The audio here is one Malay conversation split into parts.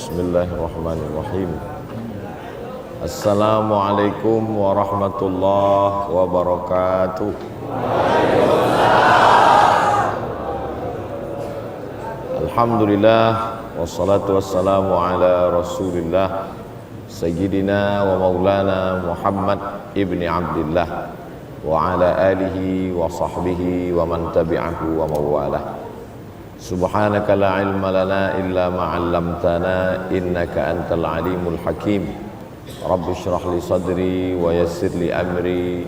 Bismillahirrahmanirrahim. Assalamualaikum warahmatullahi wabarakatuh. Alhamdulillah wassalatu wassalamu ala Rasulillah Sayyidina wa maulana Muhammad ibni Abdillah wa ala alihi wa sahbihi wa man tabi'ahu wa mawalah. Subhanaka la ilma lana illa ma 'allamtana innaka antal alimul hakim. Rabbi shrah li sadri wa yassir li amri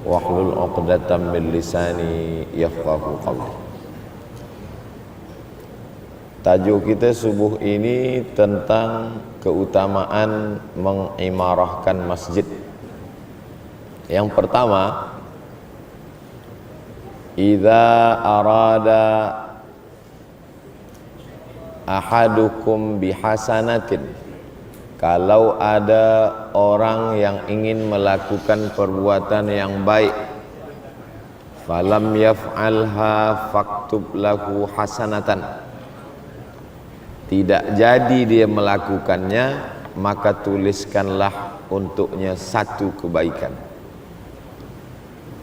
wahlul 'uqdatam min lisani yafqahu qawli. Tajuk kita subuh ini tentang keutamaan mengimarahkan masjid. Yang pertama, idza arada ahadukum bihasanatin, kalau ada orang yang ingin melakukan perbuatan yang baik, falam yaf'alha faktub lahu hasanatan, tidak jadi dia melakukannya, maka tuliskanlah untuknya satu kebaikan.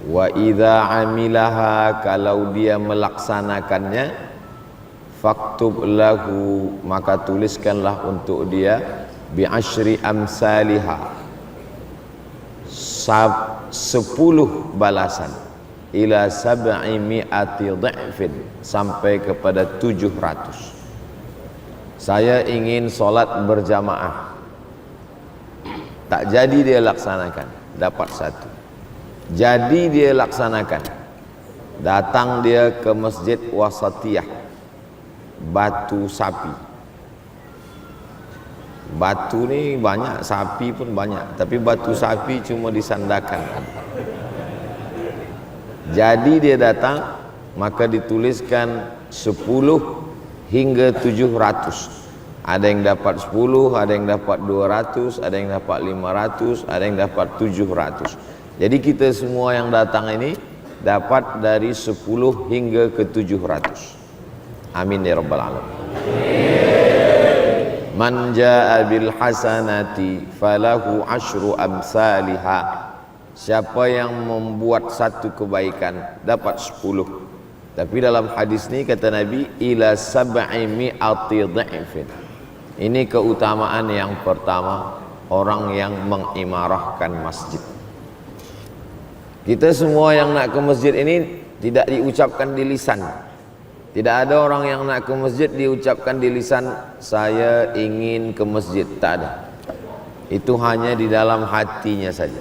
Wa idza amilaha, kalau dia melaksanakannya, faktub lahu, maka tuliskanlah untuk dia bi'ashri amsalihha, 10 balasan, ila sab'i mi'ati dha'fin, sampai kepada 700. Saya ingin solat berjamaah, tak jadi dia laksanakan, dapat 1. Jadi dia laksanakan, datang dia ke masjid Wasatiyah, Batu Sapi. Batu ni banyak, sapi pun banyak, tapi batu sapi cuma disandarkan. Jadi dia datang, maka dituliskan 10 hingga 700. Ada yang dapat 10, ada yang dapat 200, ada yang dapat 500, ada yang dapat 700. Jadi kita semua yang datang ini dapat dari 10 hingga ke 700. Amin ya rabbal alamin. Man jaa bil hasanati falahu asyru amsalihha. Siapa yang membuat satu kebaikan dapat 10. Tapi dalam hadis ni kata Nabi ila sab'i mi'ati dha'fin. Ini keutamaan yang pertama, orang yang mengimarahkan masjid. Kita semua yang nak ke masjid ini tidak diucapkan di lisan. Tidak ada orang yang nak ke masjid diucapkan di lisan, saya ingin ke masjid. Tak ada. Itu hanya di dalam hatinya saja.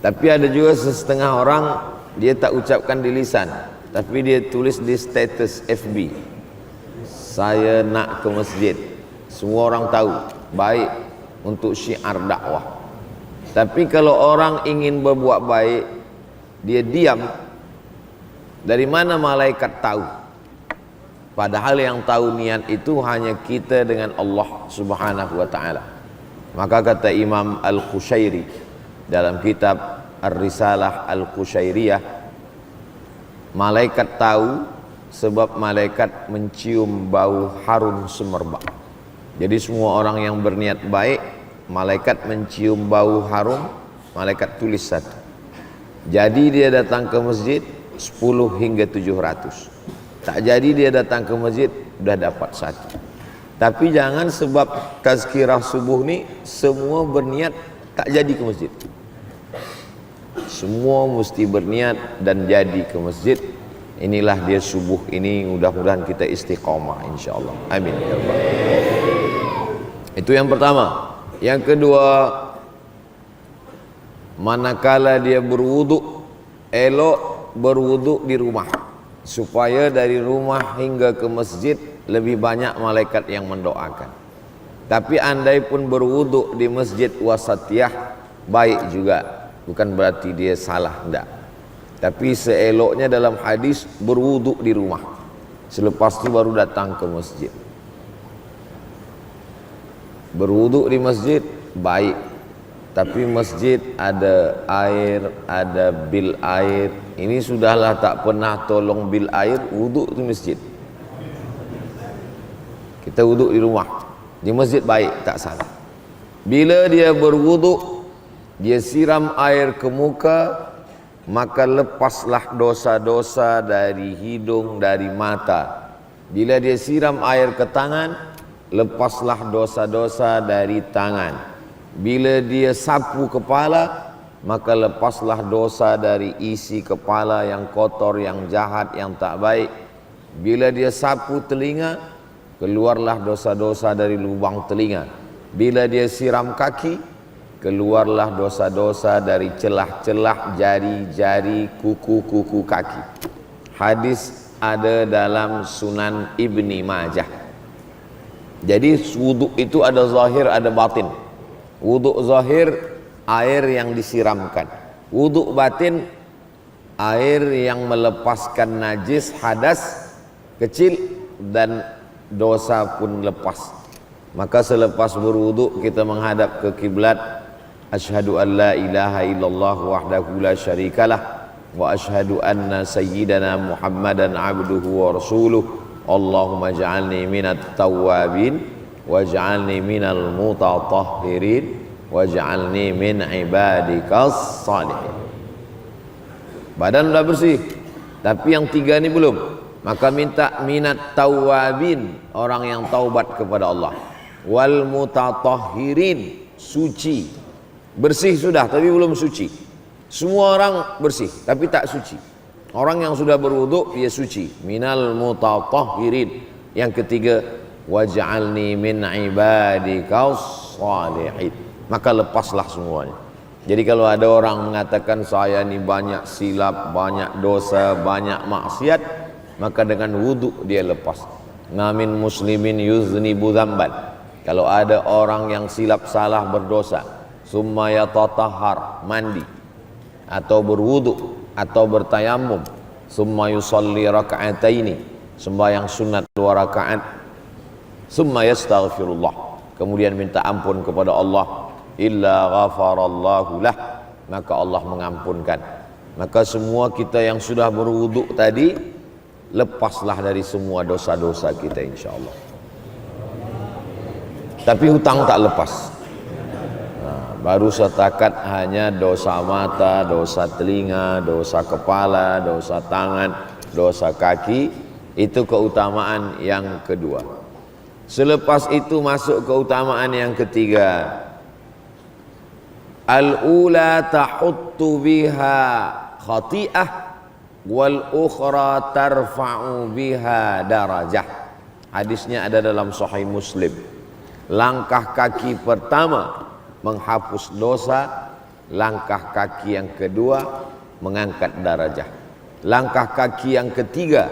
Tapi ada juga setengah orang, dia tak ucapkan di lisan, tapi dia tulis di status FB, saya nak ke masjid. Semua orang tahu, baik untuk syiar dakwah. Tapi kalau orang ingin berbuat baik, dia diam. Dari mana malaikat tahu? Padahal yang tahu niat itu hanya kita dengan Allah Subhanahu wa ta'ala. Maka kata Imam Al-Qushairi dalam kitab Ar-Risalah Al-Qushairiyah, malaikat tahu sebab malaikat mencium bau harum semerbak. Jadi semua orang yang berniat baik, malaikat mencium bau harum, malaikat tulis 1. Jadi dia datang ke masjid 10 hingga 700. Tak jadi dia datang ke masjid, sudah dapat 1. Tapi jangan sebab tazkirah subuh ni semua berniat tak jadi ke masjid. Semua mesti berniat dan jadi ke masjid. Inilah dia subuh ini, mudah-mudahan kita istiqamah insyaAllah. Amin ya rabbal alamin. Itu yang pertama. Yang kedua, manakala dia berwuduk, elok berwuduk di rumah, supaya dari rumah hingga ke masjid lebih banyak malaikat yang mendoakan. Tapi andai pun berwuduk di masjid Wasatiyah, baik juga, bukan berarti dia salah, enggak. Tapi seeloknya dalam hadis berwuduk di rumah, selepas itu baru datang ke masjid. Berwuduk di masjid baik, tapi masjid ada air, ada bil air. Ini sudahlah tak pernah tolong bil air, wuduk di masjid. Kita wuduk di rumah. di masjid baik, tak salah. Bila dia berwuduk, dia siram air ke muka, maka lepaslah dosa-dosa dari hidung, dari mata. Bila dia siram air ke tangan, lepaslah dosa-dosa dari tangan. Bila dia sapu kepala, maka lepaslah dosa dari isi kepala yang kotor, yang jahat, yang tak baik. Bila dia sapu telinga, keluarlah dosa-dosa dari lubang telinga. Bila dia siram kaki, keluarlah dosa-dosa dari celah-celah jari-jari, kuku-kuku kaki. Hadis ada dalam Sunan Ibni Majah. Jadi wuduk itu ada zahir, ada batin. Wuduk zahir, air yang disiramkan. Wuduk batin, air yang melepaskan najis, hadas kecil dan dosa pun lepas. Maka selepas berwuduk kita menghadap ke kiblat. Asyhadu an la ilaha illallah wahdahu la syarikalah wa asyhadu anna sayyidana Muhammadan abduhu wa rasuluh. Allahumma ja'alni minat tawwabin waj'alni minal mutatahhirin waj'alni min ibadikas salihin. Badan sudah bersih, tapi yang tiga ini belum. Maka minta minat tawwabin, orang yang taubat kepada Allah. Wal mutatahhirin, suci. Bersih sudah tapi belum suci. Semua orang bersih tapi tak suci. Orang yang sudah berwuduk dia suci. Minal mutatahhirin. Yang ketiga, waj'alni min ibadikas salihin. Maka lepaslah semuanya. Jadi kalau ada orang mengatakan saya ni banyak silap, banyak dosa, banyak maksiat, maka dengan wuduk dia lepas. Namin muslimin yuznibu dzamban. Kalau ada orang yang silap salah berdosa, summa yatatahhar, mandi atau berwuduk atau bertayamum, summa yusalli raka'ataini, sembahyang sunat 2 rakaat, summa yastaghfirullah, kemudian minta ampun kepada Allah, illa ghafarallahu lah, maka Allah mengampunkan. Maka semua kita yang sudah berwuduk tadi, lepaslah dari semua dosa-dosa kita insyaallah. Tapi hutang tak lepas. Baru setakat hanya dosa mata, dosa telinga, dosa kepala, dosa tangan, dosa kaki. Itu keutamaan yang kedua. Selepas itu masuk keutamaan yang ketiga. Al-ula tahuttu biha khati'ah wal ukhra tarfa'u biha darajah. Hadisnya ada dalam Sahih Muslim. Langkah kaki pertama menghapus dosa, langkah kaki yang kedua mengangkat darajah. Langkah kaki yang ketiga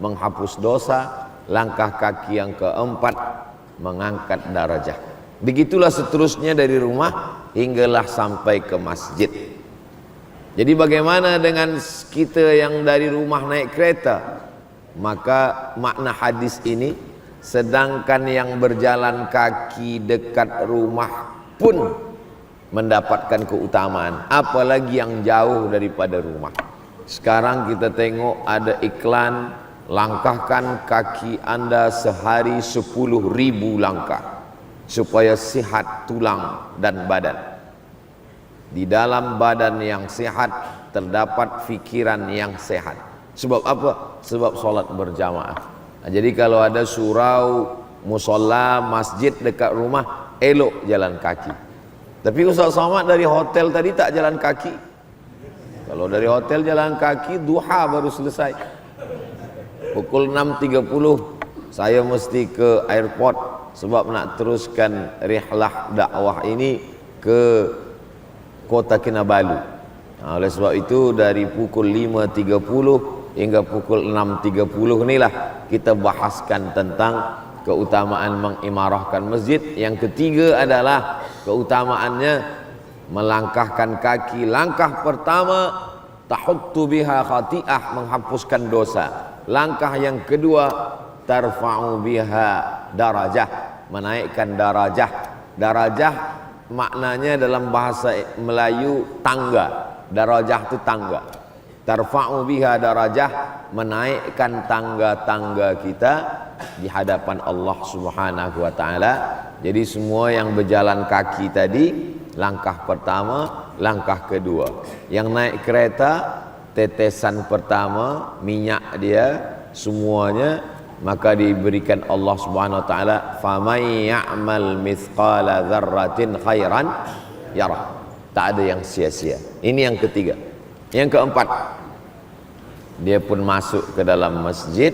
menghapus dosa, langkah kaki yang keempat mengangkat darajah. Begitulah seterusnya dari rumah hinggalah sampai ke masjid. Jadi bagaimana dengan kita yang dari rumah naik kereta? Maka makna hadis ini, sedangkan yang berjalan kaki dekat rumah pun mendapatkan keutamaan, apalagi yang jauh daripada rumah. Sekarang kita tengok ada iklan, langkahkan kaki Anda sehari 10.000 langkah supaya sehat tulang dan badan. Di dalam badan yang sehat terdapat fikiran yang sehat. Sebab apa? Sebab solat berjamaah. Jadi kalau ada surau, musola, masjid dekat rumah, elok jalan kaki. Tapi Ustaz Somad dari hotel tadi tak jalan kaki. Kalau dari hotel jalan kaki, duha baru selesai. Pukul 6.30 saya mesti ke airport sebab nak teruskan rihlah dakwah ini ke Kota Kinabalu. Oleh sebab itu dari pukul 5.30 hingga pukul 6.30 inilah kita bahaskan tentang keutamaan mengimarahkan masjid. Yang ketiga adalah keutamaannya melangkahkan kaki. Langkah pertama tahuttu biha khati'ah, menghapuskan dosa. Langkah yang kedua tarfa'u biha darajah, menaikkan darajah. Darajah maknanya dalam bahasa Melayu tangga. Darajah itu tangga. Tarfa'u biha darajah, menaikkan tangga-tangga kita di hadapan Allah Subhanahu wa taala. Jadi semua yang berjalan kaki tadi, langkah pertama, langkah kedua. Yang naik kereta, tetesan pertama, minyak dia, semuanya, maka diberikan Allah Subhanahu wa taala, "Faman ya'mal mithqala dzarratin khairan yarah." Tak ada yang sia-sia. Ini yang ketiga. Yang keempat, dia pun masuk ke dalam masjid.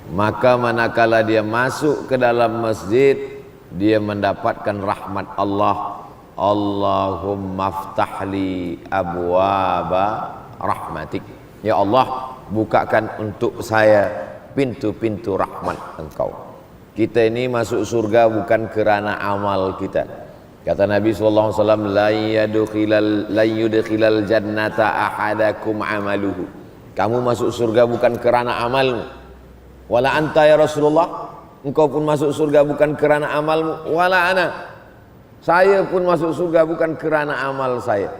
Maka manakala dia masuk ke dalam masjid, dia mendapatkan rahmat Allah. Allahumma ftahli abwaba rahmatik. Ya Allah, bukakan untuk saya pintu-pintu rahmat Engkau. Kita ini masuk surga bukan kerana amal kita. Kata Nabi SAW, la yudkhilal jannata ahadakum amaluhu. Kamu masuk surga bukan kerana amalmu. Wala anta ya Rasulullah, engkau pun masuk surga bukan kerana amalmu. Wala ana, saya pun masuk surga bukan kerana amal saya.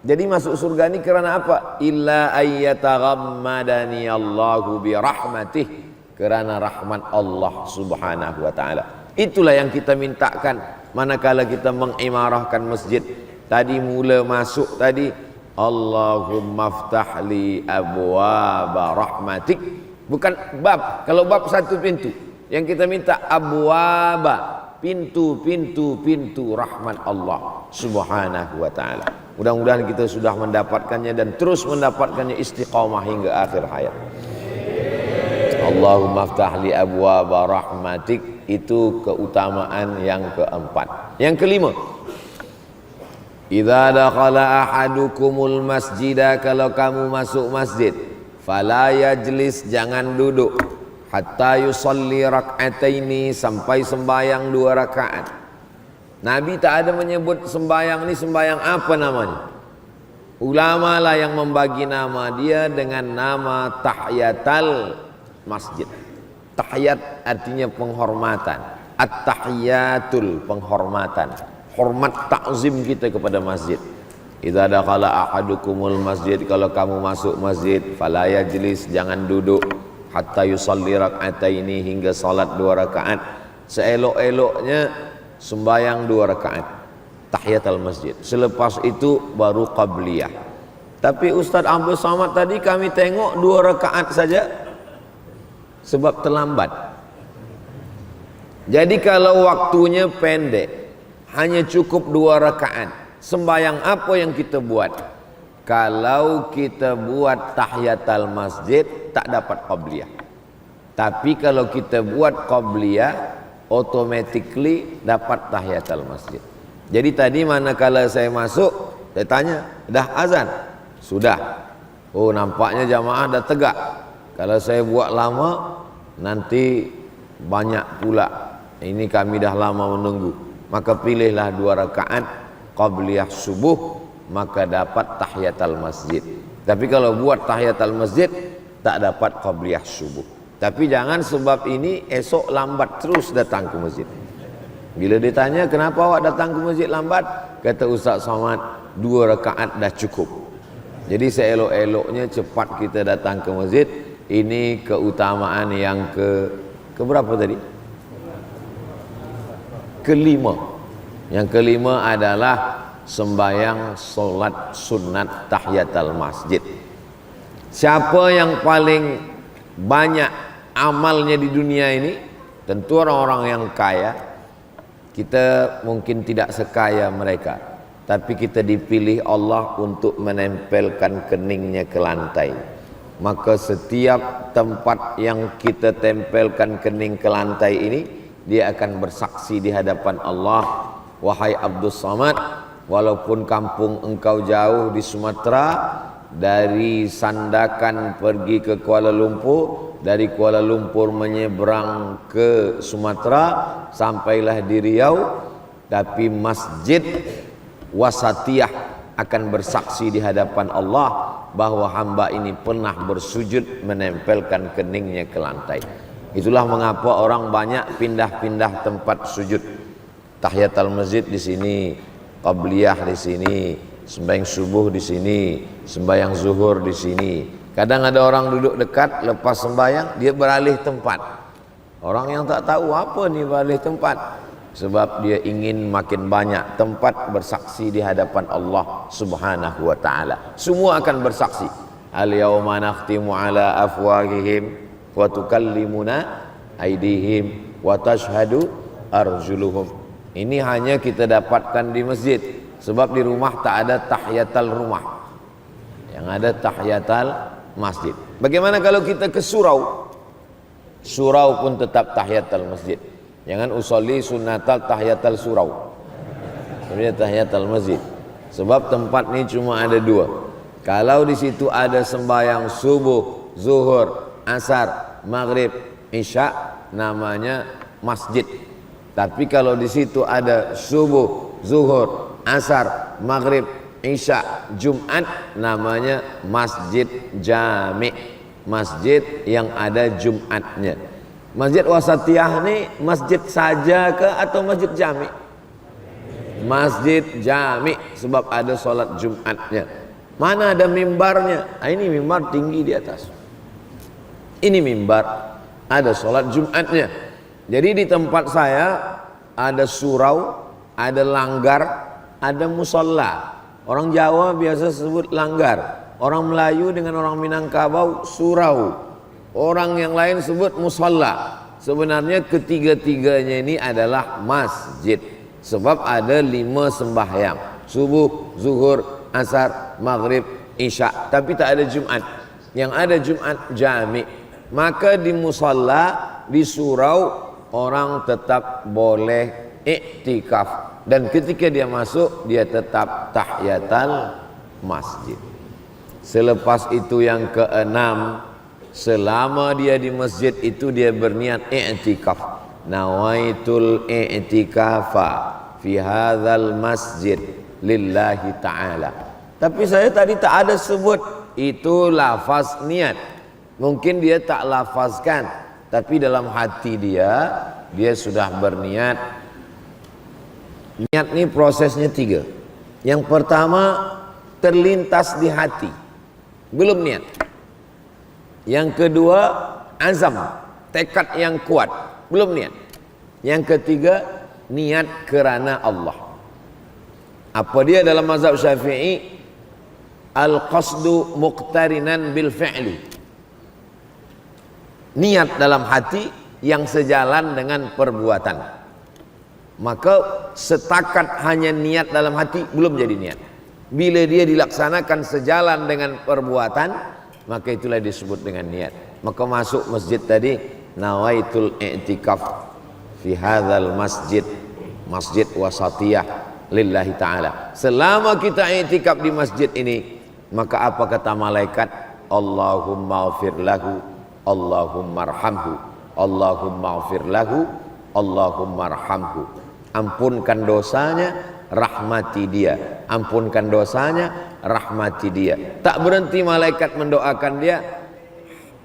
Jadi masuk surga ini kerana apa? Illa ayyataghammadani Allahu bi rahmatih, kerana rahmat Allah Subhanahu wa taala. Itulah yang kita mintakan manakala kita mengimarahkan masjid. Tadi mula masuk tadi, Allahumma ftahli abwaba rahmatik. Bukan bab. Kalau bab satu pintu, yang kita minta abwaba, pintu-pintu rahmat Allah Subhanahu wa taala. Mudah-mudahan kita sudah mendapatkannya dan terus mendapatkannya istiqamah hingga akhir hayat. Allahumma ftahli abwaba rahmatik, itu keutamaan yang keempat. Yang kelima, idza dakhala ahadukumul masjida, kalau kamu masuk masjid, fala yajlis, jangan duduk, hatta yusalli rak'ataini, sampai sembayang 2 rakaat. Nabi tak ada menyebut sembayang ni sembayang apa namanya. Ulama lah yang membagi nama dia dengan nama tahiyatul masjid. Tahiyat artinya penghormatan, at-tahiyatul penghormatan, hormat takzim kita kepada masjid. Idza dakhala ahadukumul masjid, kalau kamu masuk masjid, fala yajlis, jangan duduk, hatta yusalli rak'ataini, hingga salat 2 rakaat. Seelok-eloknya sembayang 2 rakaat tahiyatul masjid. Selepas itu baru qabliyah. Tapi Ustaz Abdul Samad tadi kami tengok 2 rakaat saja sebab terlambat. Jadi kalau waktunya pendek, hanya cukup 2 rakaat. Sembayang apa yang kita buat? Kalau kita buat tahiyatul masjid, tak dapat qabliyah. Tapi kalau kita buat qabliyah, automatically dapat tahiyatul masjid. Jadi tadi manakala saya masuk, saya tanya, dah azan? Sudah. Oh, nampaknya jamaah dah tegak. Kalau saya buat lama, nanti banyak pula. Ini kami dah lama menunggu. Maka pilihlah 2 rakaat qabliyah subuh, maka dapat tahiyatul masjid. Tapi kalau buat tahiyatul masjid, tak dapat qabliyah subuh. Tapi jangan sebab ini esok lambat terus datang ke masjid. Bila ditanya kenapa awak datang ke masjid lambat, kata Ustaz Somad, 2 rakaat dah cukup. Jadi seelok-eloknya cepat kita datang ke masjid. Ini keutamaan yang keberapa tadi? Kelima. Yang kelima adalah sembahyang solat sunat tahiyatul masjid. Siapa yang paling banyak amalnya di dunia ini? Tentu orang-orang yang kaya. Kita mungkin tidak sekaya mereka, tapi kita dipilih Allah untuk menempelkan keningnya ke lantai. Maka setiap tempat yang kita tempelkan kening ke lantai ini, dia akan bersaksi di hadapan Allah, wahai Abdul Samad, walaupun kampung engkau jauh di Sumatera, dari Sandakan pergi ke Kuala Lumpur, dari Kuala Lumpur menyeberang ke Sumatera, sampailah di Riau, tapi Masjid Wasatiyah akan bersaksi di hadapan Allah bahwa hamba ini pernah bersujud menempelkan keningnya ke lantai. Itulah mengapa orang banyak pindah-pindah tempat sujud. Tahiyatul masjid di sini, qabliyah di sini, sembahyang subuh di sini, sembahyang zuhur di sini. Kadang ada orang duduk dekat, lepas sembahyang dia beralih tempat. Orang yang tak tahu apa ni beralih tempat. sebab dia ingin makin banyak tempat bersaksi di hadapan Allah Subhanahu wa taala. Semua akan bersaksi. Al yauma nakhtimu ala afwahihim wa tukallimuna aydihim wa tashhadu arjuluhum. Ini hanya kita dapatkan di masjid, sebab di rumah tak ada tahiyatul rumah. Yang ada tahiyatul masjid. Bagaimana kalau kita ke surau? Surau pun tetap tahiyatul masjid. Jangan usolli sunnatal tahiyatul surau. Ini tahiyatul masjid. Sebab tempat ini cuma ada dua. Kalau di situ ada sembahyang subuh, zuhur, asar, maghrib, isya, namanya masjid. Tapi kalau di situ ada subuh, zuhur, asar, maghrib, isya, Jumat, namanya masjid jami', masjid yang ada Jumatnya. Masjid Wasatiyah ini masjid saja ke atau masjid jami'? Masjid jami', sebab ada solat Jumatnya. Mana ada mimbarnya? Ini mimbar tinggi di atas. Ini mimbar, ada solat Jumatnya. Jadi di tempat saya ada surau, ada langgar, ada musola. Orang Jawa biasa sebut langgar, orang Melayu dengan orang Minangkabau surau, orang yang lain sebut musola. Sebenarnya ketiga-tiganya ini adalah masjid, sebab ada 5 sembahyang: subuh, zuhur, asar, maghrib, isya. Tapi tak ada Jumat. Yang ada Jumat jami'. Maka di musola, di surau, orang tetap boleh iktikaf, dan ketika dia masuk dia tetap tahiyatul masjid. Selepas itu yang keenam, selama dia di masjid itu dia berniat iktikaf. Nawaitul i'tikafa fi hadzal masjid lillahi ta'ala. Tapi saya tadi tak ada sebut itu lafaz niat. Mungkin dia tak lafazkan, tapi dalam hati dia sudah berniat. Niat ini prosesnya 3. Yang pertama, terlintas di hati, belum niat. Yang kedua, azam, tekad yang kuat, belum niat. Yang ketiga, niat kerana Allah. Apa dia dalam mazhab Syafi'i? Al-qasdu muqtarinan bil fi'li. Niat dalam hati yang sejalan dengan perbuatan. Maka setakat hanya niat dalam hati belum jadi niat. Bila dia dilaksanakan sejalan dengan perbuatan, maka itulah disebut dengan niat. Maka masuk masjid tadi, nawaitul i'tikaf fi hadzal masjid, masjid wasatiyah lillahi ta'ala. Selama kita i'tikaf di masjid ini, maka apa kata malaikat? Allahumma ighfir lahu, Allahumma arhamhu, Allahumma ighfir lahu, Allahumma arhamhu. Ampunkan dosanya, rahmati dia. Ampunkan dosanya, rahmati dia. Tak berhenti malaikat mendoakan dia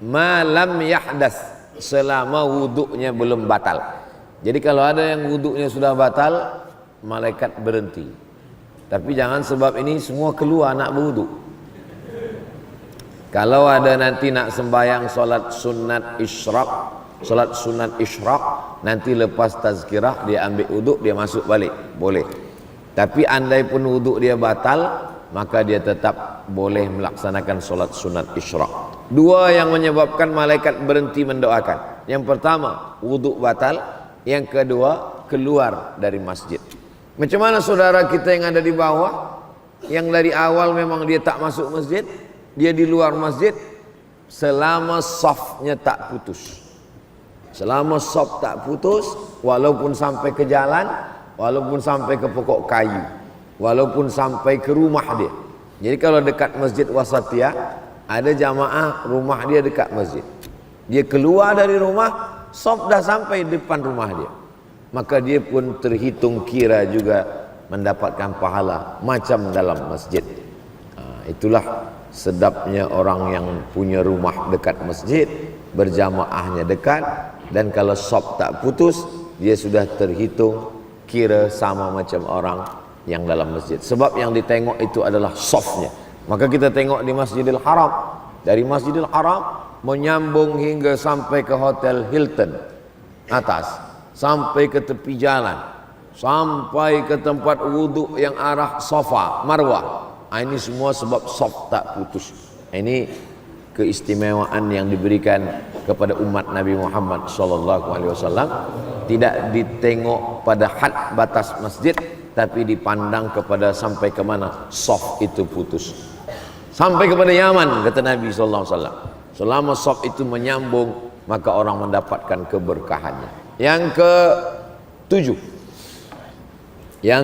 malam yahdas, selama wuduknya belum batal. Jadi kalau ada yang wuduknya sudah batal, malaikat berhenti. Tapi jangan sebab ini semua keluar nak berwuduk. Kalau ada nanti nak sembahyang solat sunat isyraq, solat sunat isyraq, nanti lepas tazkirah dia ambil wuduk, dia masuk balik, boleh. Tapi andai pun wuduk dia batal, maka dia tetap boleh melaksanakan solat sunat isyraq. 2 yang menyebabkan malaikat berhenti mendoakan. Yang pertama, wuduk batal. Yang kedua, keluar dari masjid. Macam mana saudara kita yang ada di bawah, yang dari awal memang dia tak masuk masjid, dia di luar masjid, selama safnya tak putus. Selama saf tak putus, walaupun sampai ke jalan, walaupun sampai ke pokok kayu, walaupun sampai ke rumah dia. Jadi kalau dekat masjid Wasatiyah, ada jamaah rumah dia dekat masjid. Dia keluar dari rumah, saf dah sampai depan rumah dia, maka dia pun terhitung kira juga mendapatkan pahala macam dalam masjid. Itulah sedapnya orang yang punya rumah dekat masjid, berjamaahnya dekat, dan kalau saf tak putus, dia sudah terhitung kira sama macam orang yang dalam masjid. Sebab yang ditengok itu adalah safnya. Maka kita tengok di Masjidil Haram, dari Masjidil Haram menyambung hingga sampai ke Hotel Hilton atas, sampai ke tepi jalan, sampai ke tempat wudhu yang arah Safa, Marwah. Ini semua sebab saf tak putus. Ini keistimewaan yang diberikan kepada umat Nabi Muhammad SAW. Tidak ditengok pada had batas masjid, tapi dipandang kepada sampai ke mana saf itu putus. Sampai kepada Yaman, kata Nabi SAW. Selama saf itu menyambung, maka orang mendapatkan keberkahannya. Yang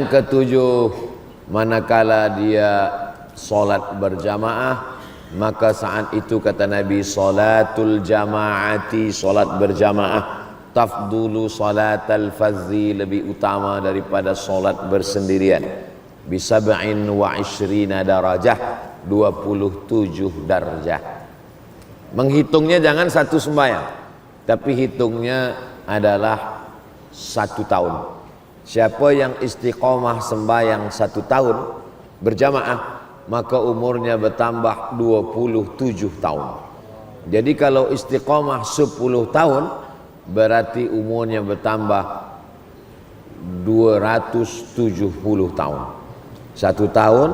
ketujuh, manakala dia solat berjamaah, maka saat itu kata Nabi, salatul jamaati, solat berjamaah, tafdulu salatal fadzi, lebih utama daripada solat bersendirian, bisab'in wa ishrina darajah, 27 darjah. Menghitungnya jangan satu sembahyang, tapi hitungnya adalah 1 tahun. Siapa yang istiqomah sembahyang 1 tahun berjamaah, maka umurnya bertambah 27 tahun. Jadi kalau istiqomah 10 tahun, berarti umurnya bertambah 270 tahun. 1 tahun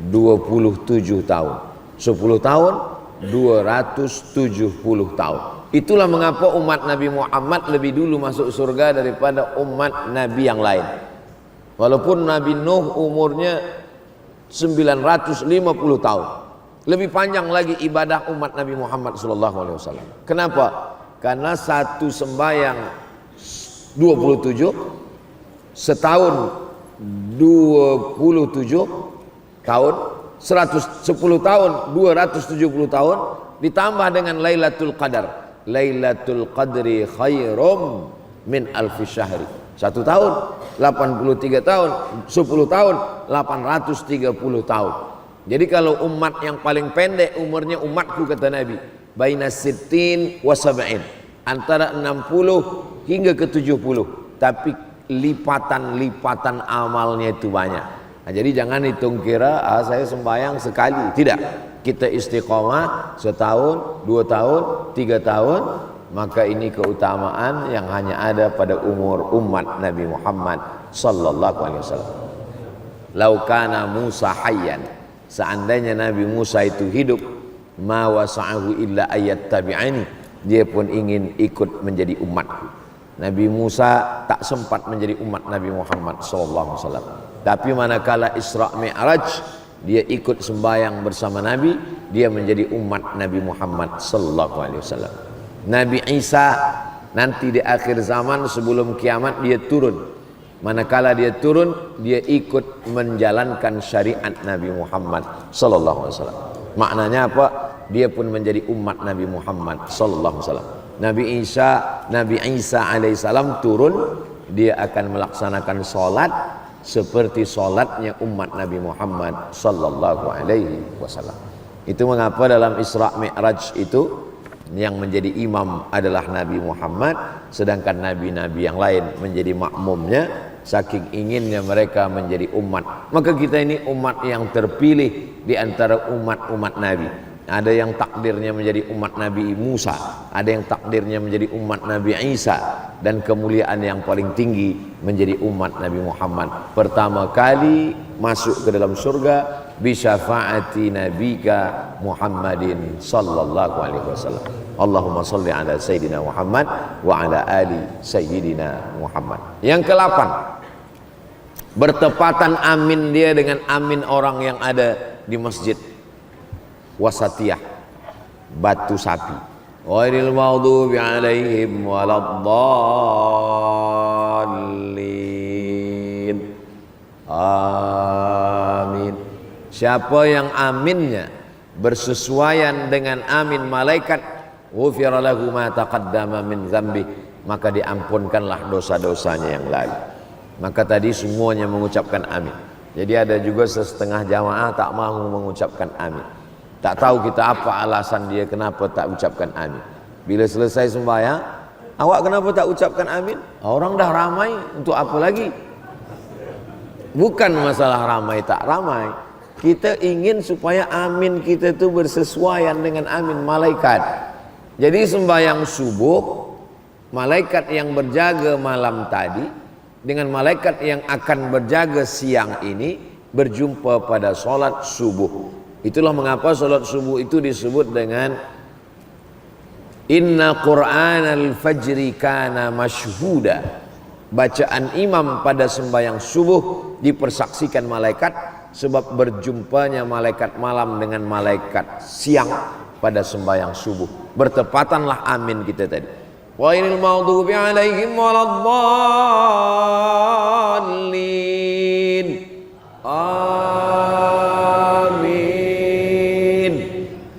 27 tahun, 10 tahun 270 tahun. Itulah mengapa umat Nabi Muhammad lebih dulu masuk surga daripada umat Nabi yang lain. Walaupun Nabi Nuh umurnya 950 tahun, lebih panjang lagi ibadah umat Nabi Muhammad SAW. Kenapa? Karena satu sembahyang 27, setahun 27 tahun, 110 tahun 270 tahun, ditambah dengan Lailatul Qadar. Lailatul Qadri khairum min alfi syahri. 1 tahun 83 tahun, 10 tahun 830 tahun. Jadi kalau umat yang paling pendek umurnya umatku, kata Nabi, baina sittin wa sab'in, antara 60 hingga ke 70, tapi lipatan-lipatan amalnya itu banyak. Nah, jadi jangan hitung kira saya sembahyang sekali, tidak. Kita istiqomah setahun, 2 tahun, 3 tahun, maka ini keutamaan yang hanya ada pada umur umat Nabi Muhammad sallallahu alaihi wasallam. Laukana Musa hayyan, seandainya Nabi Musa itu hidup, ma wasa'ahu illa ayat tabi'ani, dia pun ingin ikut menjadi umatku. Nabi Musa tak sempat menjadi umat Nabi Muhammad sallallahu alaihi wasallam. Tapi manakala Isra Mi'raj, dia ikut sembahyang bersama Nabi, dia menjadi umat Nabi Muhammad sallallahu alaihi wasallam. Nabi Isa nanti di akhir zaman sebelum kiamat dia turun. Manakala dia turun, dia ikut menjalankan syariat Nabi Muhammad sallallahu alaihi wasallam. Maknanya apa? Dia pun menjadi umat Nabi Muhammad sallallahu alaihi wasallam. Nabi Isa alaihissalam turun, dia akan melaksanakan salat seperti salatnya umat Nabi Muhammad sallallahu alaihi wasallam. Itu mengapa dalam Isra Mi'raj itu yang menjadi imam adalah Nabi Muhammad, sedangkan nabi-nabi yang lain menjadi makmumnya, saking inginnya mereka menjadi umat. Maka kita ini umat yang terpilih di antara umat-umat Nabi. Ada yang takdirnya menjadi umat Nabi Musa, ada yang takdirnya menjadi umat Nabi Isa, dan kemuliaan yang paling tinggi menjadi umat Nabi Muhammad. Pertama kali masuk ke dalam surga bisyafaati nabika Muhammadin sallallahu alaihi wasallam. Allahumma salli ala sayyidina Muhammad wa ala ali sayyidina Muhammad. Yang ke-8, bertepatan amin dia dengan amin orang yang ada di masjid Wasatiyah, batu sapi. Ghairil maghdubi alaihim waladdallin. Amin. Siapa yang aminnya bersesuaian dengan amin malaikat, ghufira lahu ma taqaddama min dzambi, maka diampunkanlah dosa-dosanya yang lalu. Maka tadi semuanya mengucapkan amin. Jadi ada juga setengah jamaah tak mahu mengucapkan amin. Tak tahu kita apa alasan dia kenapa tak ucapkan amin. Bila selesai sembahyang, awak kenapa tak ucapkan amin? Orang dah ramai, untuk apa lagi? Bukan masalah ramai tak ramai. Kita ingin supaya amin kita itu bersesuaian dengan amin malaikat. Jadi sembahyang subuh, malaikat yang berjaga malam tadi dengan malaikat yang akan berjaga siang ini berjumpa pada solat subuh. Itulah mengapa solat subuh itu disebut dengan Inna Qur'anal Fajri kana mashhuda. Bacaan imam pada sembahyang subuh dipersaksikan malaikat, sebab berjumpanya malaikat malam dengan malaikat siang pada sembahyang subuh. Bertepatanlah amin kita tadi. Ghairil maghdubi alaihim waladdallin. Amin.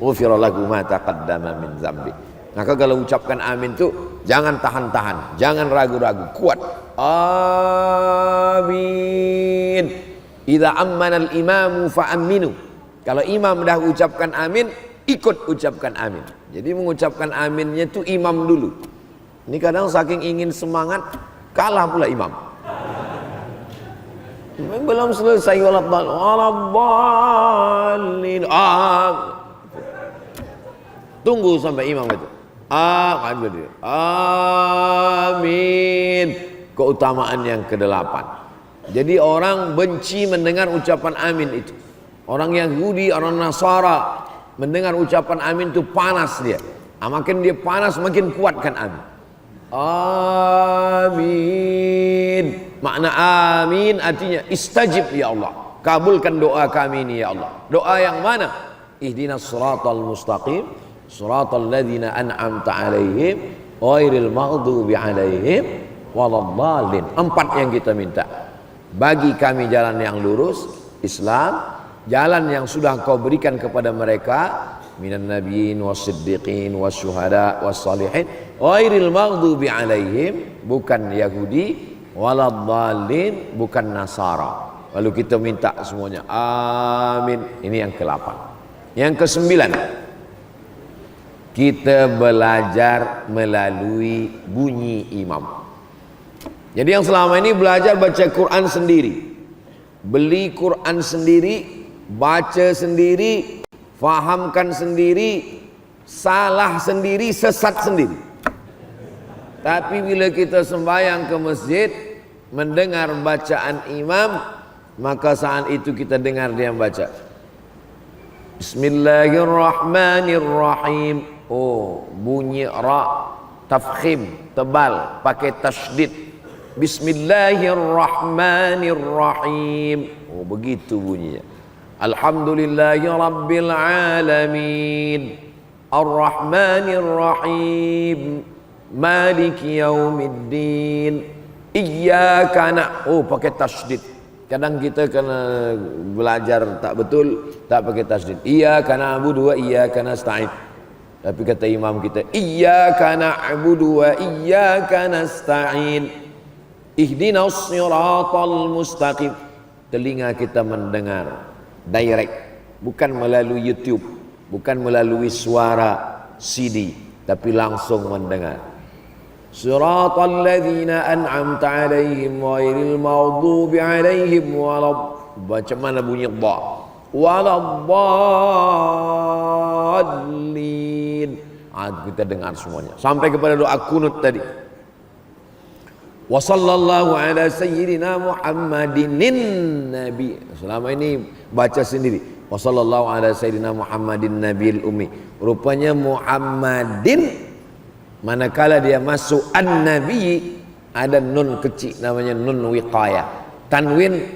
Ghufira lahu ma taqaddama min dzambi. Maka kalau ucapkan amin itu jangan tahan-tahan, jangan ragu-ragu, kuat. Amin. Idza ammana al-imamu fa'aminu. Kalau imam dah ucapkan amin, ikut ucapkan amin. Jadi mengucapkan aminnya itu imam dulu. Ini kadang saking ingin semangat kalah pula imam. Belum selesai waladdallin. Tunggu sampai imam itu. Amin. Keutamaan yang ke-8. Jadi orang benci mendengar ucapan amin itu. Orang Yahudi, orang Nasara mendengar ucapan amin itu panas dia. Makin dia panas makin kuatkan amin. Amin. Makna amin artinya istajib ya Allah. Kabulkan doa kami ini ya Allah. Doa yang mana? Ihdinas siratal mustaqim, siratal ladzina an'amta alaihim, ghairil maghdubi alaihim waladdallin. 4 yang kita minta. Bagi kami jalan yang lurus, Islam, jalan yang sudah Kau berikan kepada mereka, minan nabiyyin was-siddiqin was-syuhada was-salihin, ghairil maghdubi alaihim, bukan Yahudi, waladdallin, bukan Nasara. Lalu kita minta semuanya amin. Ini yang ke-8. Yang ke-9, kita belajar melalui bunyi imam. Jadi yang selama ini belajar baca Quran sendiri, beli Quran sendiri, baca sendiri, fahamkan sendiri, salah sendiri, sesat sendiri. Tapi bila kita sembahyang ke masjid, mendengar bacaan imam, maka saat itu kita dengar dia baca Bismillahirrahmanirrahim. Oh, bunyi ra tafkhim, tebal, pakai tasydid. Bismillahirrahmanirrahim. Oh, begitu bunyinya. Alhamdulillahirabbil alamin. Ar-Rahmanir-Rahim. Maliki yaumiddin. Iyyaka oh, pakai tasydid. Kadang kita kena belajar tak betul, tak pakai tasydid. Iyyaka na'budu wa iyyaka nasta'in. Tapi kata imam kita, iyyaka na'budu wa iyyaka nasta'in. Ihdinas siratal mustaqim. Telinga kita mendengar direct, bukan melalui YouTube, bukan melalui suara CD, tapi langsung mendengar. Siratal ladzina an'amta 'alaihim ghairil maghdubi 'alaihim baca mana bunyi dha, waladdallin. Kita dengar semuanya sampai kepada doa kunut tadi. Wa sallallahu ala sayyidina Muhammadin nabi. Selama ini baca sendiri. Wa sallallahu ala sayyidina Muhammadin nabil ummi. Rupanya Muhammadin, manakala dia masuk an-nabi, ada nun kecil namanya nun wiqayah. Tanwin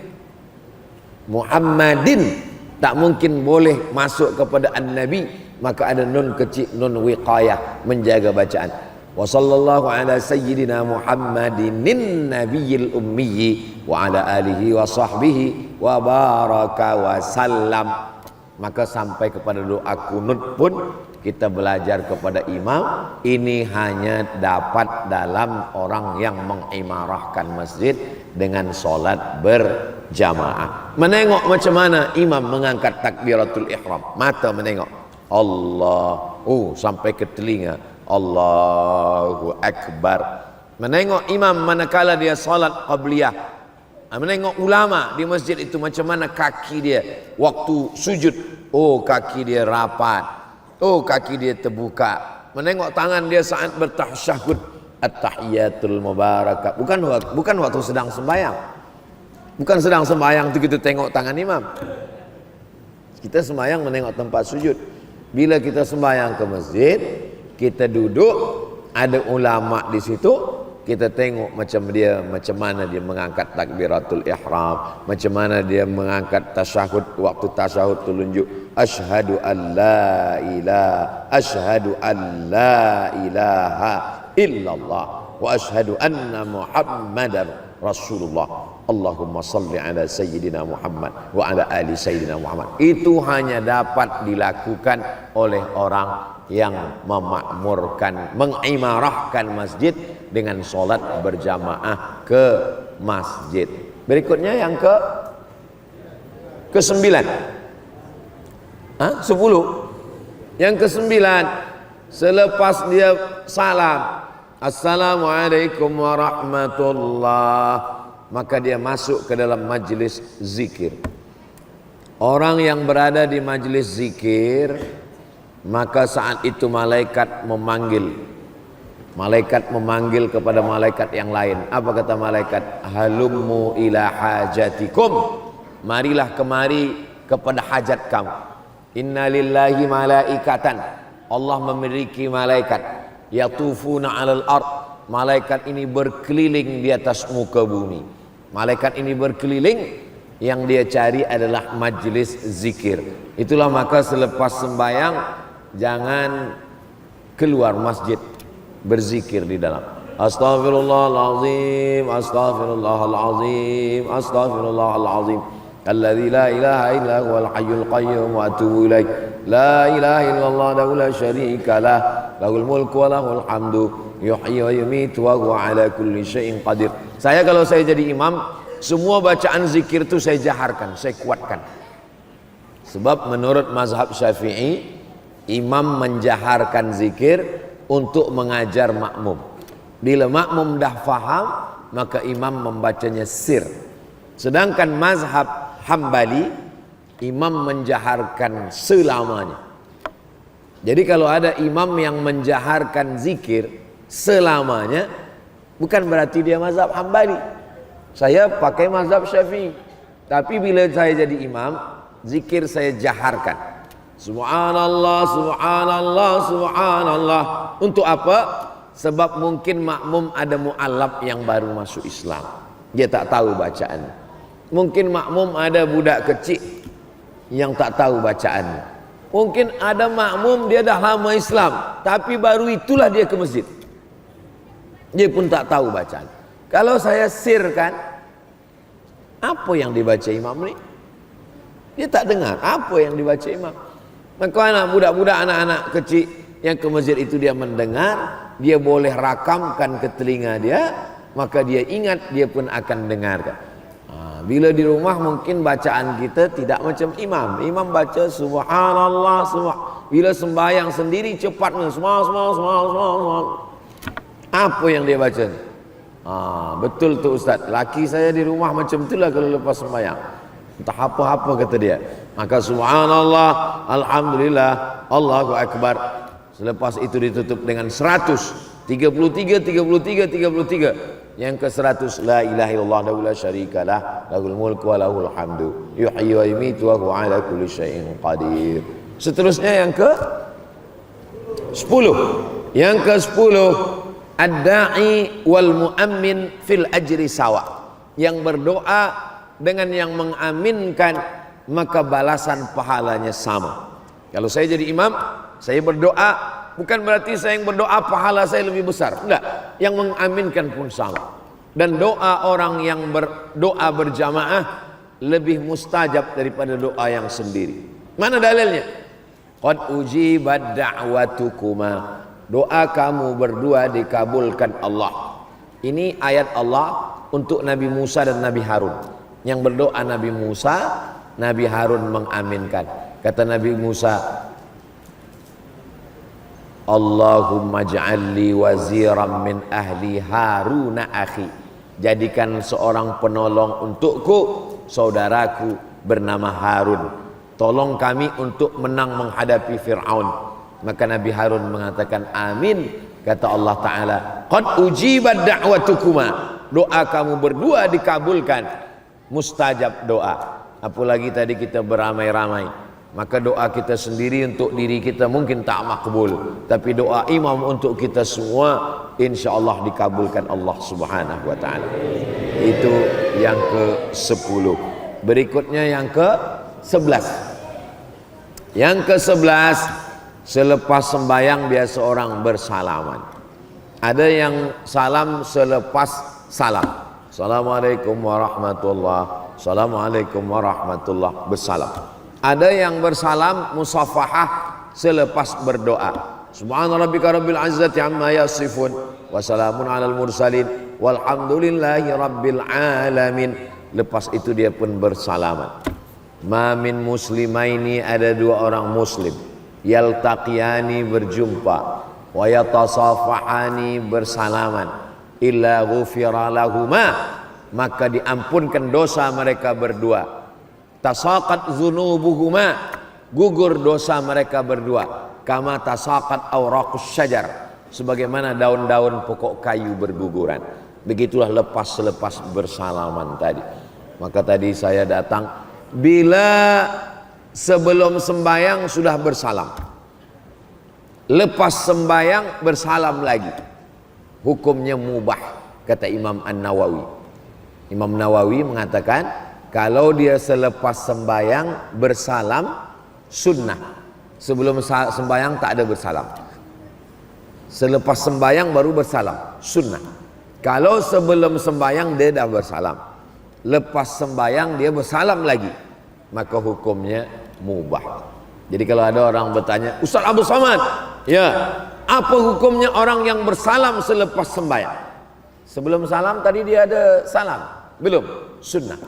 Muhammadin tak mungkin boleh masuk kepada an-nabi, maka ada nun kecil, nun wiqayah, menjaga bacaan. Wa sallallahu ala sayyidina Muhammadin nabiyil ummi wa ala alihi wa sahbihi wa baraka wa sallam. Maka sampai kepada doa kunut pun kita belajar kepada imam. Ini hanya dapat dalam orang yang mengimarahkan masjid dengan solat berjamaah. Menengok macam mana imam mengangkat takbiratul ihram, mata menengok Allah, sampai ke telinga Allahu Akbar. Menengok imam manakala dia salat qabliyah. Menengok ulama di masjid itu macam mana kaki dia waktu sujud. Oh, kaki dia rapat. Oh, kaki dia terbuka. Menengok tangan dia saat bertasyahud. at-tahiyatul mubarakah. Bukan waktu sedang sembahyang. Bukan sedang sembahyang itu kita tengok tangan imam. Kita sembahyang menengok tempat sujud. Bila kita sembahyang ke masjid, kita duduk, ada ulama di situ, kita tengok macam mana dia mengangkat takbiratul ihram, macam mana dia mengangkat tasyahud, waktu tasyahud tunjuk asyhadu an la ilaha illallah wa asyhadu anna muhammadar rasulullah. Allahumma salli ala sayyidina Muhammad wa ala ali sayyidina Muhammad. Itu hanya dapat dilakukan oleh orang yang memakmurkan, mengimarahkan masjid dengan solat berjamaah ke masjid. Berikutnya yang ke-9. 10. Yang ke-9, selepas dia salam, assalamualaikum warahmatullah, maka dia masuk ke dalam majlis zikir. Orang yang berada di majlis zikir, maka saat itu malaikat memanggil kepada malaikat yang lain. Apa kata malaikat? Halummu ila hajatikum, marilah kemari kepada hajat kamu. Inna lillahi malaikatan, Allah memiliki malaikat. Yatufuna alal ard, malaikat ini berkeliling di atas muka bumi. Malaikat ini berkeliling, yang dia cari adalah majlis zikir. Itulah maka selepas sembahyang jangan keluar masjid, berzikir di dalam. Astaghfirullahalazim, astaghfirullahalazim, astaghfirullahalazim. Alladzi la ilaha illa huwal hayyul qayyum wa atubu ilaih. La ilaha illallah la syarika lah, lahul mulku wa lahul hamdu, yuhyi wa yumiitu wa huwa ala kulli syai'in qadir. Kalau saya jadi imam, semua bacaan zikir itu saya jaharkan, saya kuatkan. Sebab menurut mazhab Syafi'i, imam menjaharkan zikir untuk mengajar makmum. Bila makmum dah faham, maka imam membacanya sir. Sedangkan mazhab Hambali, imam menjaharkan selamanya. Jadi kalau ada imam yang menjaharkan zikir selamanya, bukan berarti dia mazhab Hambali. Saya pakai mazhab Syafi'i. Tapi bila saya jadi imam, zikir saya jaharkan. Subhanallah, subhanallah, subhanallah. Untuk apa? Sebab mungkin makmum ada mu'allab yang baru masuk Islam, dia tak tahu bacaan. Mungkin makmum ada budak kecil yang tak tahu bacaan. Mungkin ada makmum dia dah lama Islam, tapi baru itulah dia ke masjid, dia pun tak tahu bacaan. Kalau saya sirkan, apa yang dibaca imam ni, dia tak dengar apa yang dibaca imam. Maka anak budak-budak, anak-anak kecil yang ke masjid itu dia mendengar, dia boleh rakamkan ke telinga dia, maka dia ingat, dia pun akan dengarkan. Bila di rumah mungkin bacaan kita tidak macam imam. Imam baca subhanallah, bila sembahyang sendiri cepatnya subhanallah. Apa yang dia baca ni? Betul tu Ustaz, laki saya di rumah macam itulah kalau lepas sembahyang. Entah apa-apa kata dia. Maka subhanallah, alhamdulillah, Allahu akbar. Selepas itu ditutup dengan 100, 33. Yang ke-100, la ilaha illallah la syarika lah, lahul mulku wa lahul hamdu, yuhyi wa yumiitu wa huwa ala kulli syai'in qadir. Seterusnya yang ke-10. Yang ke-10, ad-da'i wal mu'ammin fil ajri sawa. Yang berdoa dengan yang mengaminkan, maka balasan pahalanya sama. Kalau saya jadi imam, saya berdoa, bukan berarti saya yang berdoa pahala saya lebih besar. Enggak, yang mengaminkan pun sama. Dan doa orang yang berdoa berjamaah lebih mustajab daripada doa yang sendiri. Mana dalilnya? Qad ujibat da'watukuma, doa kamu berdua dikabulkan Allah. Ini ayat Allah untuk Nabi Musa dan Nabi Harun. Yang berdoa Nabi Musa, Nabi Harun mengaminkan. Kata Nabi Musa, Allahumma ja'alli waziran min ahli Haruna akhi. Jadikan seorang penolong untukku, saudaraku bernama Harun. Tolong kami untuk menang menghadapi Fir'aun. Maka Nabi Harun mengatakan amin. Kata Allah Ta'ala, qad ujibat da'watukuma, doa kamu berdua dikabulkan, mustajab doa. Apalagi tadi kita beramai-ramai, maka doa kita sendiri untuk diri kita mungkin tak makbul, tapi doa imam untuk kita semua insya Allah dikabulkan Allah Subhanahu wa Ta'ala. Itu yang ke-10. Berikutnya yang ke-11. Yang ke-11, selepas sembahyang biasa orang bersalaman. Ada yang salam selepas salam. Assalamualaikum warahmatullah, Assalamualaikum warahmatullah, bersalam. Ada yang bersalam musafahah selepas berdoa. Subhana rabbika rabbil izzati amma yasifun wa salamun alal mursalin walhamdulillahi rabbil alamin. Lepas itu dia pun bersalaman. Ma min muslimaini, ada dua orang muslim, yaltaqiyani berjumpa, wa yatasafahani bersalaman, illa ghufira lahuma, maka diampunkan dosa mereka berdua. Tasaqat dzunubuhuma, gugur dosa mereka berdua. Kama tasaqat awraqus syajar, sebagaimana daun-daun pokok kayu berguguran. Begitulah selepas bersalaman tadi. Maka tadi saya datang bila sebelum sembahyang sudah bersalam, lepas sembahyang bersalam lagi, hukumnya mubah, kata Imam An-Nawawi. Imam Nawawi mengatakan kalau dia selepas sembahyang bersalam sunnah, sebelum sembahyang tak ada bersalam. Selepas sembahyang baru bersalam, sunnah. Kalau sebelum sembahyang dia dah bersalam, lepas sembahyang dia bersalam lagi, maka hukumnya mubah. Jadi kalau ada orang bertanya, Ustaz Abdul Somad, ya, apa hukumnya orang yang bersalam selepas sembahyang? Sebelum salam tadi dia ada salam? Belum, sunnah.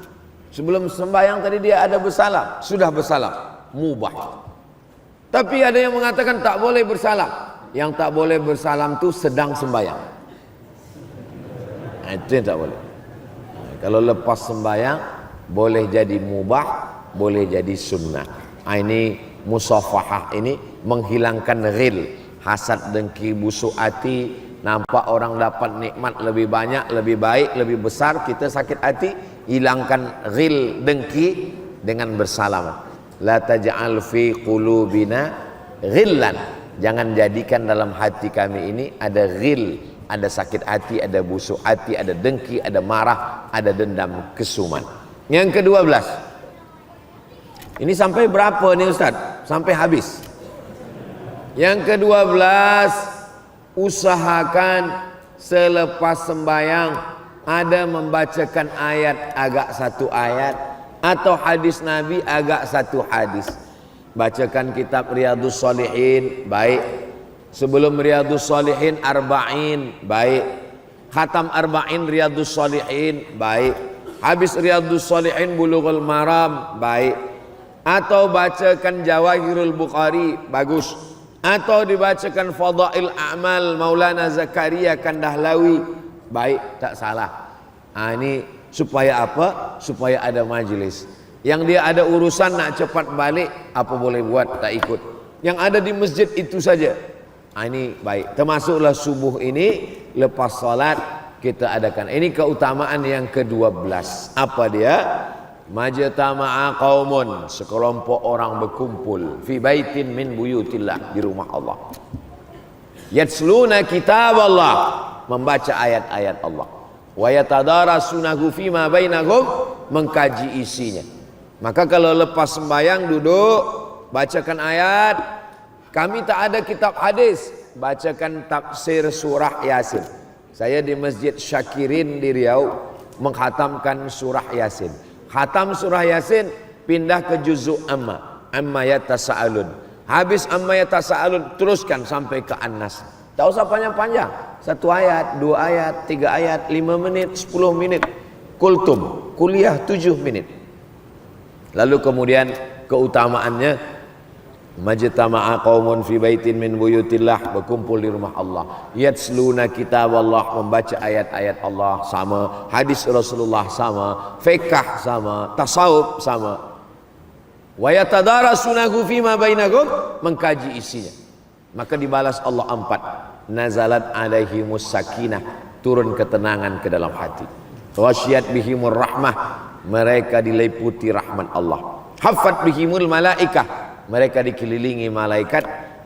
Sebelum sembahyang tadi dia ada bersalam, sudah bersalam, mubah. Tapi ada yang mengatakan tak boleh bersalam. Yang tak boleh bersalam tu sedang sembahyang. Itu yang tak boleh. Kalau lepas sembahyang boleh jadi mubah, boleh jadi sunnah. Ini musafahah, ini menghilangkan ghil, hasad, dengki, busuk hati. Nampak orang dapat nikmat lebih banyak, lebih baik, lebih besar, kita sakit hati. Hilangkan ghil, dengki dengan bersalaman. La taj'al fi qulubina ghillan, jangan jadikan dalam hati kami ini ada ghil, ada sakit hati, ada busuk hati, ada dengki, ada marah, ada dendam, kesuman. Yang ke-12, ini sampai berapa nih Ustaz? Sampai habis. Yang ke-12, usahakan selepas sembahyang ada membacakan ayat, agak satu ayat, atau hadis Nabi agak satu hadis. Bacakan kitab Riyadhus Shalihin, baik. Sebelum Riyadhus Shalihin Arba'in, baik. Khatam Arba'in Riyadhus Shalihin, baik. Habis Riyadhus Shalihin Bulughul Maram, baik. Atau bacakan Jawahirul Bukhari, bagus. Atau dibacakan Fadail A'mal Maulana Zakaria Kandahlawi, baik, tak salah. Ini supaya apa? Supaya ada majlis. Yang dia ada urusan nak cepat balik, apa boleh buat, tak ikut. Yang ada di masjid itu saja. Ini baik. Termasuklah subuh ini, lepas salat kita adakan. Ini keutamaan yang ke-12. Apa dia? Majtama'a qaumun, sekelompok orang berkumpul fi baitin min buyutillah, di rumah Allah. Yatsluna kitab Allah, membaca ayat-ayat Allah. Wa yatadarasunahu fima bainahum, mengkaji isinya. Maka kalau lepas sembahyang duduk, bacakan ayat. Kami tak ada kitab hadis, bacakan tafsir surah Yasin. Saya di Masjid Syakirin di Riau menghatamkan surah Yasin. Khatam surah Yasin, pindah ke juzuk amma yatasaalun. Habis amma yatasaalun, teruskan sampai ke An-Nas. Tak usah panjang-panjang, satu ayat, 2 ayat, 3 ayat, 5 menit, 10 menit. Kultum, kuliah 7 menit. Lalu kemudian keutamaannya, majtama'a qaumun fi baitin min buyutillah, berkumpul di rumah Allah. Yatsluna kitab Allah, membaca ayat-ayat Allah, sama. Hadis Rasulullah sama, fiqh sama, tasawuf sama. Wa yatadarasunahu fima bainahum, mengkaji isinya. Maka dibalas Allah 4. nazalat alaihimus sakinah, turun ketenangan ke dalam hati. Wasyiyat bihimur rahmah, mereka diliputi rahmat Allah. Haffat bihimul malaikah, mereka dikelilingi malaikat.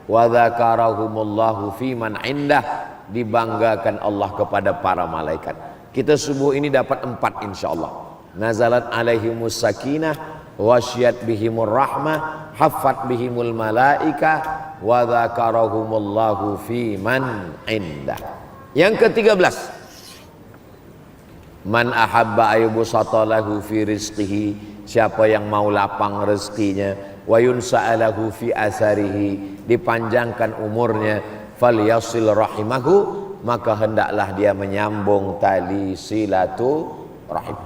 Wa dzakarahumullahu fi man indah, dibanggakan Allah kepada para malaikat. Kita subuh ini dapat 4 insyaallah. Nazalat alaihimus sakinah, wasyiyat bihimur rahmah, haffat bihimul malaikah, wa dzakarahumullahu fi man indah. Yang ke-13, man ahabba ayyubsata lahu fi rizqihi, siapa yang mau lapang rezekinya, wa yunsa'alahu fi asarihi, dipanjangkan umurnya, falyasil rahimahu, maka hendaklah dia menyambung tali silaturahim.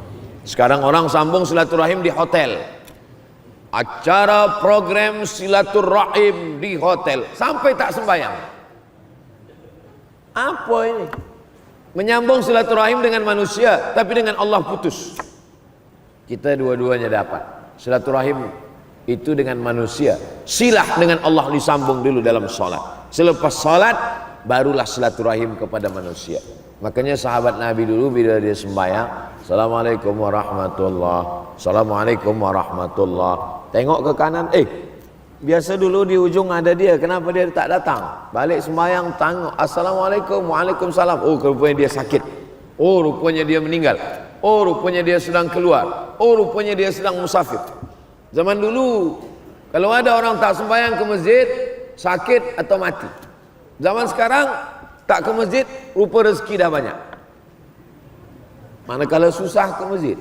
Sekarang orang sambung silaturahim di hotel, acara program silaturahim di hotel sampai tak sembahyang. Apa ini? Menyambung silaturahim dengan manusia, tapi dengan Allah putus. Kita dua-duanya dapat. Silaturahim itu dengan manusia, silah dengan Allah disambung dulu dalam salat. Selepas salat barulah silaturahim kepada manusia. Makanya sahabat Nabi dulu bila dia sembahyang, Assalamualaikum warahmatullah, Assalamualaikum warahmatullah, tengok ke kanan, biasa dulu di ujung ada dia, kenapa dia tak datang? Balik sembahyang tengok, Assalamualaikum, Waalaikumsalam. Oh, rupanya dia sakit. Oh, rupanya dia meninggal. Oh, rupanya dia sedang keluar. Oh, rupanya dia sedang musafir. Zaman dulu kalau ada orang tak sembahyang ke masjid, sakit atau mati. Zaman sekarang tak ke masjid, rupa rezeki dah banyak. Manakala susah ke masjid,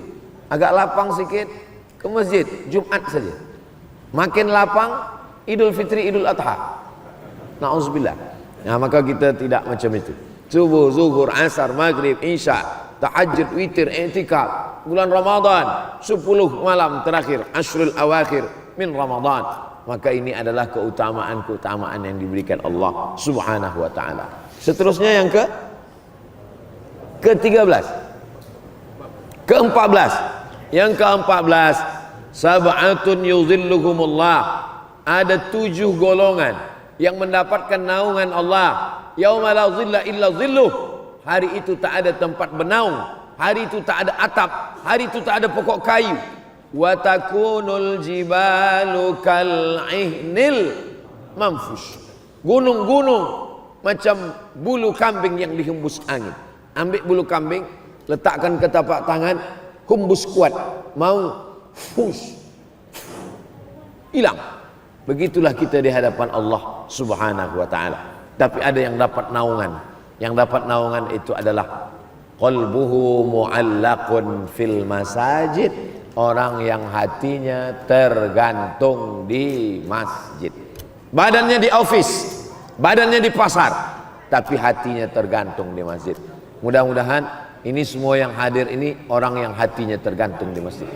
agak lapang sikit ke masjid Jumat saja. Makin lapang Idul Fitri, Idul Adha. Na'udzubillah. Nah, maka kita tidak macam itu. Subuh, zuhur, asar, maghrib, isya, tahajud, witir, i'tikaf. Bulan Ramadan 10 malam terakhir, ashrul awakhir min Ramadan, maka ini adalah keutamaan-keutamaan yang diberikan Allah Subhanahu wa taala. Seterusnya yang ke-13, ke-14. Yang ke-14, sab'atun yuzilluhumullah, ada 7 golongan yang mendapatkan naungan Allah. Yauma la zilla illa zilluh, hari itu tak ada tempat bernaung, hari itu tak ada atap, hari itu tak ada pokok kayu. Wa takunul jibalu kal ihnil manfush, gunung-gunung macam bulu kambing yang dihembus angin. Ambil bulu kambing, letakkan ke tapak tangan, hembus kuat, mau fush, hilang. Begitulah kita di hadapan Allah Subhanahu wa taala. Tapi ada yang dapat naungan. Yang dapat naungan itu adalah qalbuhu mu'allaqun fil masajid, orang yang hatinya tergantung di masjid. Badannya di office, badannya di pasar, tapi hatinya tergantung di masjid. Mudah-mudahan ini semua yang hadir ini orang yang hatinya tergantung di masjid.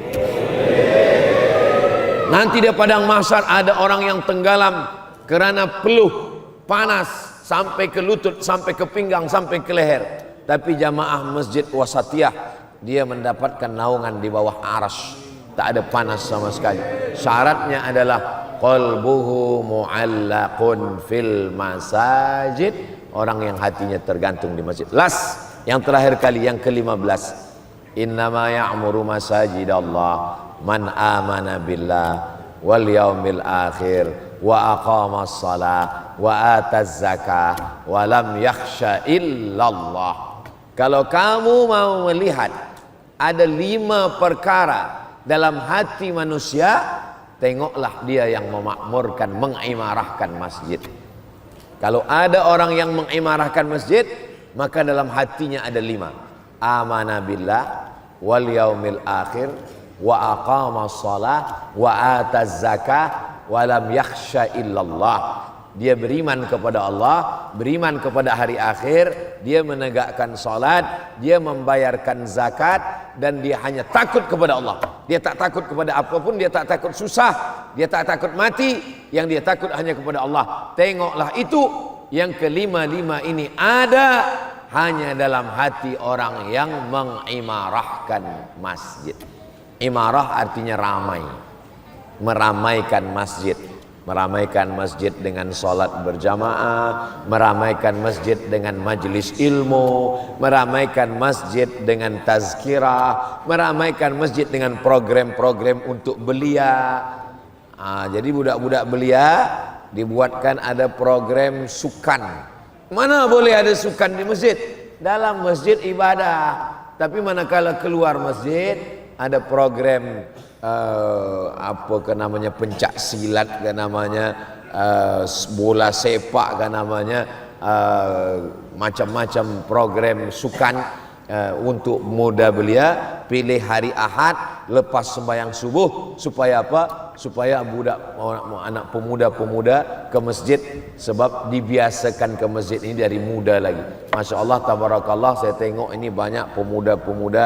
Nanti di padang mahsyar ada orang yang tenggelam kerana peluh panas sampai ke lutut, sampai ke pinggang, sampai ke leher. Tapi jamaah masjid wasatiyah, dia mendapatkan naungan di bawah arsy, tak ada panas sama sekali. Syaratnya adalah qalbuhu mu'allaqun fil masajid, orang yang hatinya tergantung di masjid. Yang terakhir kali, yang ke-15, innama ya'muru masajidallah man amana billah wal yaumil akhir wa aqamas salah wa ataz zakah wa lam yakhsha illallah. Kalau kamu mau melihat ada 5 perkara dalam hati manusia, tengoklah dia yang memakmurkan, mengimarahkan masjid. Kalau ada orang yang mengimarahkan masjid, maka dalam hatinya ada 5. Amana billah wal yaumil akhir wa aqamas salah wa ataz zakah wa lam yakhsha illallah. Dia beriman kepada Allah, beriman kepada hari akhir, dia menegakkan salat, dia membayarkan zakat, dan dia hanya takut kepada Allah. Dia tak takut kepada apapun, dia tak takut susah, dia tak takut mati, yang dia takut hanya kepada Allah. Tengoklah itu, yang ke-5 ini ada hanya dalam hati orang yang mengimarahkan masjid. Imarah artinya ramai, meramaikan masjid. meramaikan masjid dengan salat berjamaah, meramaikan masjid dengan majlis ilmu, meramaikan masjid dengan tazkirah, meramaikan masjid dengan program-program untuk belia. Jadi budak-budak belia dibuatkan ada program sukan. Mana boleh ada sukan di masjid? Dalam masjid ibadah. Tapi manakala keluar masjid ada program apa ke namanya, pencak silat ke namanya, bola sepak ke namanya, macam-macam program sukan untuk muda belia. Pilih hari Ahad lepas sembahyang subuh, supaya apa? Supaya budak anak pemuda-pemuda ke masjid, sebab dibiasakan ke masjid ini dari muda lagi. Masya Allah, tabarakallah, saya tengok ini banyak pemuda-pemuda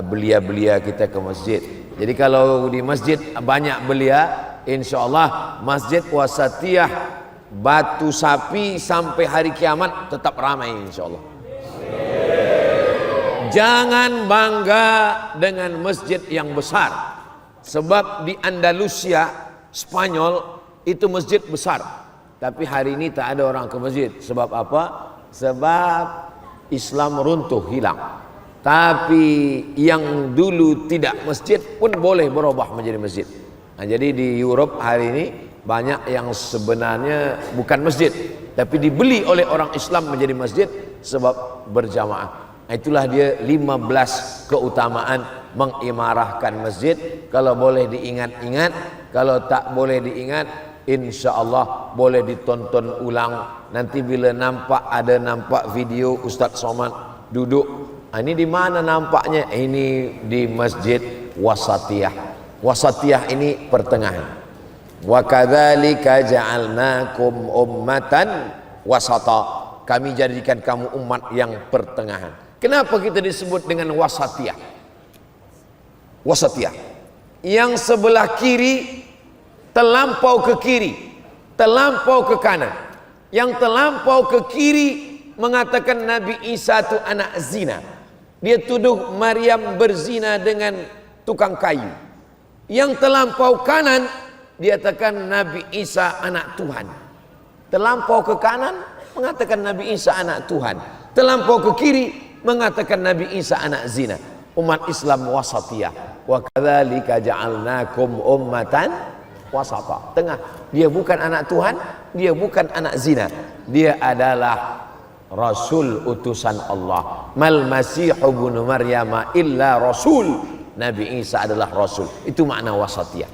belia-belia kita ke masjid. Jadi kalau di masjid banyak belia, insya Allah masjid Wasatiyah Batu Sapi sampai hari kiamat tetap ramai insya Allah. Jangan bangga dengan masjid yang besar, sebab di Andalusia Spanyol itu masjid besar, tapi hari ini tak ada orang ke masjid. Sebab apa? Sebab Islam runtuh, hilang. Tapi yang dulu tidak masjid pun boleh berubah menjadi masjid. Jadi di Europe hari ini banyak yang sebenarnya bukan masjid, tapi dibeli oleh orang Islam menjadi masjid sebab berjamaah. Itulah dia 15 keutamaan mengimarahkan masjid. Kalau boleh diingat-ingat, kalau tak boleh diingat, insya Allah boleh ditonton ulang. Nanti bila nampak video Ustaz Somad duduk, ini di mana nampaknya? Ini di Masjid Wasatiyah. Wasatiyah ini pertengahan. Wa kadzalika ja'alnakum ummatan wasata. Kami jadikan kamu umat yang pertengahan. Kenapa kita disebut dengan wasatiyah? Wasatiyah. Yang sebelah kiri terlampau ke kiri, terlampau ke kanan. Yang terlampau ke kiri mengatakan Nabi Isa itu anak zina. Dia tuduh Maryam berzina dengan tukang kayu. Yang terlampau kanan dia katakan Nabi Isa anak Tuhan. Terlampau ke kanan mengatakan Nabi Isa anak Tuhan. Terlampau ke kiri mengatakan Nabi Isa anak zina. Umat Islam wasatiyah. Wa kadzalika ja'alnakum ummatan wasata. Tengah. Dia bukan anak Tuhan, dia bukan anak zina. Dia adalah Rasul utusan Allah. Mal Masihu ibnu Maryam illa rasul. Nabi Isa adalah Rasul. Itu makna wasatiyah.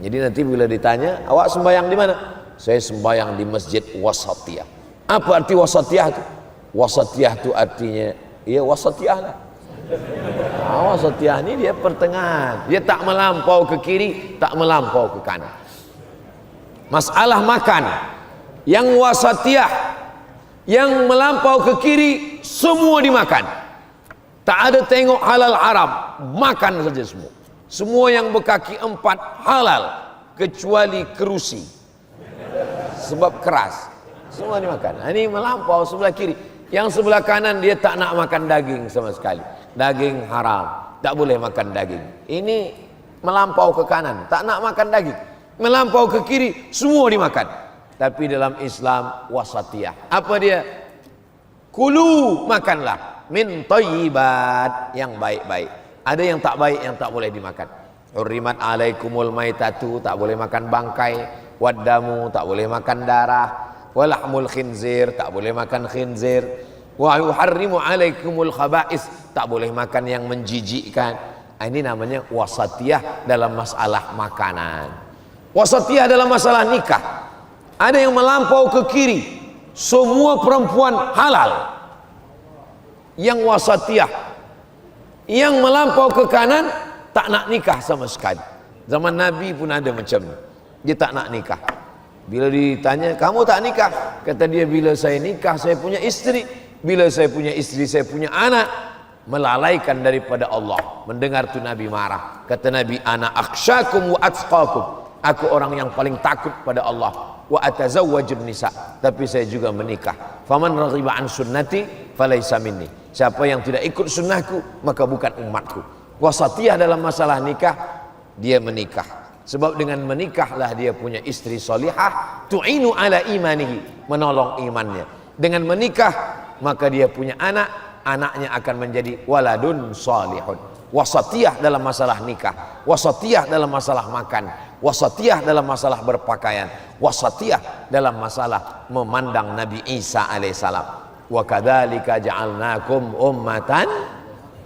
Jadi nanti bila ditanya, awak sembahyang di mana? Saya sembahyang di Masjid Wasatiyah. Apa arti wasatiyah itu? Wasatiyah itu artinya, ya wasatiyah lah. Wasatiyah ini dia pertengahan. Dia tak melampau ke kiri, tak melampau ke kanan. Masalah makan, yang wasatiyah, yang melampau ke kiri, semua dimakan. Tak ada tengok halal haram, makan saja semua. Semua yang berkaki 4 halal, kecuali kerusi, sebab keras. Semua dimakan. Ini melampau sebelah kiri. Yang sebelah kanan dia tak nak makan daging sama sekali. Daging haram, tak boleh makan daging. Ini melampau ke kanan, tak nak makan daging. Melampau ke kiri, semua dimakan. Tapi dalam Islam wasatiyah. Apa dia? Kulu, makanlah min thayyibat, yang baik-baik. Ada yang tak baik, yang tak boleh dimakan. Hurrimat alaikumul maitatu, tak boleh makan bangkai. Waddamu, tak boleh makan darah. Walahmul khinzir, tak boleh makan khinzir. Wa yuharrimu alaikumul khaba'is, tak boleh makan yang menjijikkan. Ini namanya wasatiyah dalam masalah makanan. Wasatiyah dalam masalah nikah. Ada yang melampau ke kiri, semua perempuan halal. Yang wasatiyah. Yang melampau ke kanan, tak nak nikah sama sekali. Zaman Nabi pun ada macam ni. Dia tak nak nikah. Bila ditanya, kamu tak nikah? Kata dia, bila saya nikah, saya punya istri. Bila saya punya istri, saya punya anak. Melalaikan daripada Allah. Mendengar tu Nabi marah. Kata Nabi, ana akhsyakum wa atqakum. Aku orang yang paling takut pada Allah. Wa atazawwajun nisa. Tapi saya juga menikah. Faman raghiba an sunnati falaysa minni. Siapa yang tidak ikut sunnahku, maka bukan umatku. Wasatiyah dalam masalah nikah, dia menikah. Sebab dengan menikahlah dia punya istri solihah, tu'inu ala imanihi, menolong imannya. Dengan menikah maka dia punya anak, anaknya akan menjadi waladun solihun. Wasatiyah dalam masalah nikah, wasatiyah dalam masalah makan, wasatiyah dalam masalah berpakaian, wasatiyah dalam masalah memandang Nabi Isa alaihissalam. Wa kadzalika ja'alnakum ummatan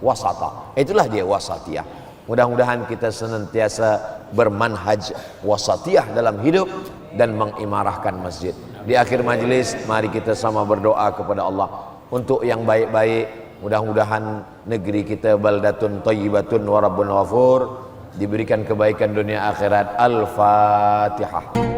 wasata. Itulah dia wasatiyah. Mudah-mudahan kita senantiasa bermanhaj wasatiyah dalam hidup dan mengimarahkan masjid. Di akhir majlis mari kita sama berdoa kepada Allah untuk yang baik-baik. Mudah-mudahan negeri kita baldatun thayyibatun wa rabbun ghafur, diberikan kebaikan dunia akhirat. Al-Fatihah.